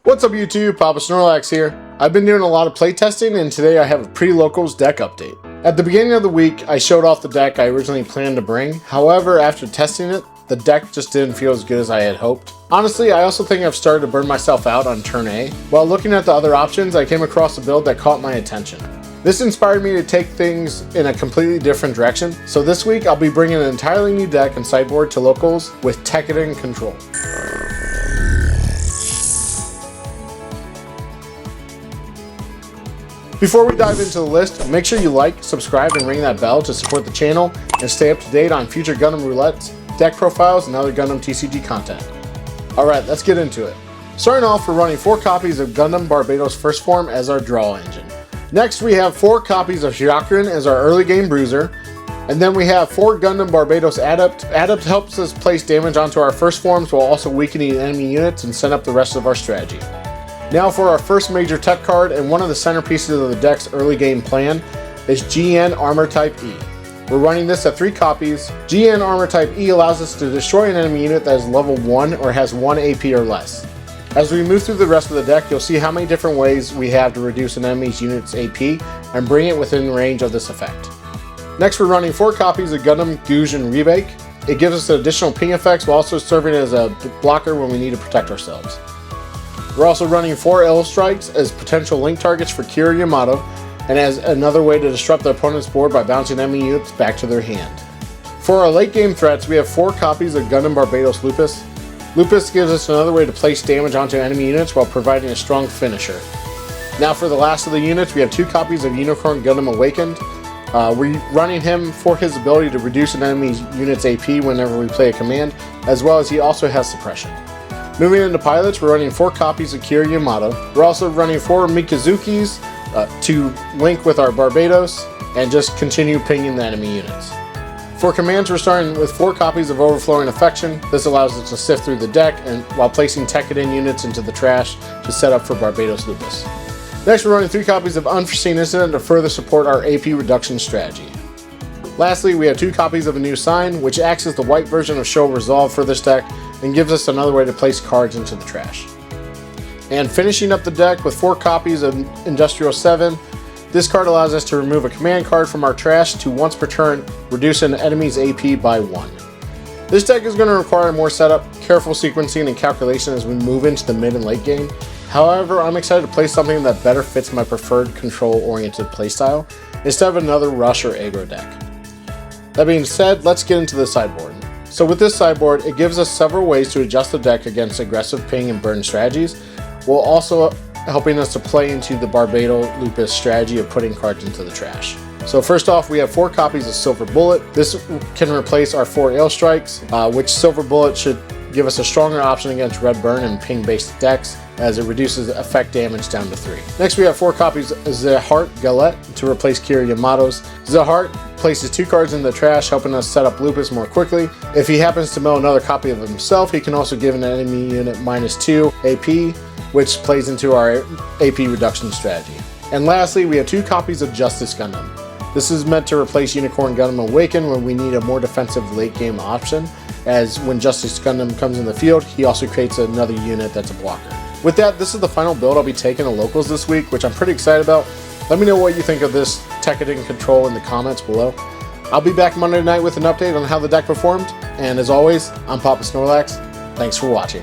What's up YouTube, Papa Snorlax here. I've been doing a lot of playtesting and today I have a pre-locals deck update. At the beginning of the week, I showed off the deck I originally planned to bring. However, after testing it, the deck just didn't feel as good as I had hoped. Honestly, I also think I've started to burn myself out on turn A. While looking at the other options, I came across a build that caught my attention. This inspired me to take things in a completely different direction. So this week, I'll be bringing an entirely new deck and sideboard to locals with Tekkadan control. Before we dive into the list, make sure you like, subscribe, and ring that bell to support the channel and stay up to date on future Gundam roulettes, deck profiles, and other Gundam TCG content. Alright, let's get into it. Starting off, we're running 4 copies of Gundam Barbatos First Form as our draw engine. Next, we have 4 copies of Hyakurin as our early game bruiser. And then we have 4 Gundam Barbatos Adept. Adept helps us place damage onto our first forms while also weakening enemy units and set up the rest of our strategy. Now for our first major tech card, and one of the centerpieces of the deck's early game plan is GN Armor Type E. We're running this at 3 copies. GN Armor Type E allows us to destroy an enemy unit that is level 1 or has 1 AP or less. As we move through the rest of the deck, you'll see how many different ways we have to reduce an enemy's unit's AP and bring it within range of this effect. Next, we're running 4 copies of Gundam Gusion Remake. It gives us additional ping effects while also serving as a blocker when we need to protect ourselves. We're also running 4 L strikes as potential link targets for Kira Yamato, and as another way to disrupt the opponent's board by bouncing enemy units back to their hand. For our late game threats, we have 4 copies of Gundam Barbatos Lupus. Lupus gives us another way to place damage onto enemy units while providing a strong finisher. Now for the last of the units, we have 2 copies of Unicorn Gundam Awakened. We're running him for his ability to reduce an enemy's unit's AP whenever we play a command, as well as he also has suppression. Moving into pilots, we're running 4 copies of Kira Yamato. We're also running 4 Mikazukis to link with our Barbatos and just continue pinging the enemy units. For commands, we're starting with 4 copies of Overflowing Affection. This allows us to sift through the deck and while placing Tekkadan units into the trash to set up for Barbatos Lupus. Next, we're running 3 copies of Unforeseen Incident to further support our AP reduction strategy. Lastly, we have 2 copies of A New Sign, which acts as the white version of Show Resolve for this deck and gives us another way to place cards into the trash. And finishing up the deck with 4 copies of Industrial 7, this card allows us to remove a command card from our trash to once per turn reduce an enemy's AP by 1. This deck is going to require more setup, careful sequencing, and calculation as we move into the mid and late game. However, I'm excited to play something that better fits my preferred control-oriented playstyle instead of another rush or aggro deck. That being said, let's get into the sideboard. So with this sideboard, it gives us several ways to adjust the deck against aggressive ping and burn strategies, while also helping us to play into the Barbatos Lupus strategy of putting cards into the trash. So first off, we have 4 copies of Silver Bullet. This can replace our 4 Ale Strikes, which Silver Bullet should give us a stronger option against red burn and ping based decks, as it reduces effect damage down to 3. Next, we have 4 copies of Zahart Galette to replace Kira Yamato's. Zahart places 2 cards in the trash, helping us set up Lupus more quickly. If he happens to mill another copy of himself, he can also give an enemy unit -2 AP, which plays into our AP reduction strategy. And lastly, we have 2 copies of Justice Gundam. This is meant to replace Unicorn Gundam Awaken when we need a more defensive late game option, as when Justice Gundam comes in the field, he also creates another unit that's a blocker. With that, this is the final build I'll be taking to locals this week, which I'm pretty excited about. Let me know what you think of this Tekkadan control in the comments below. I'll be back Monday night with an update on how the deck performed, and as always, I'm Papa Snorlax. Thanks for watching.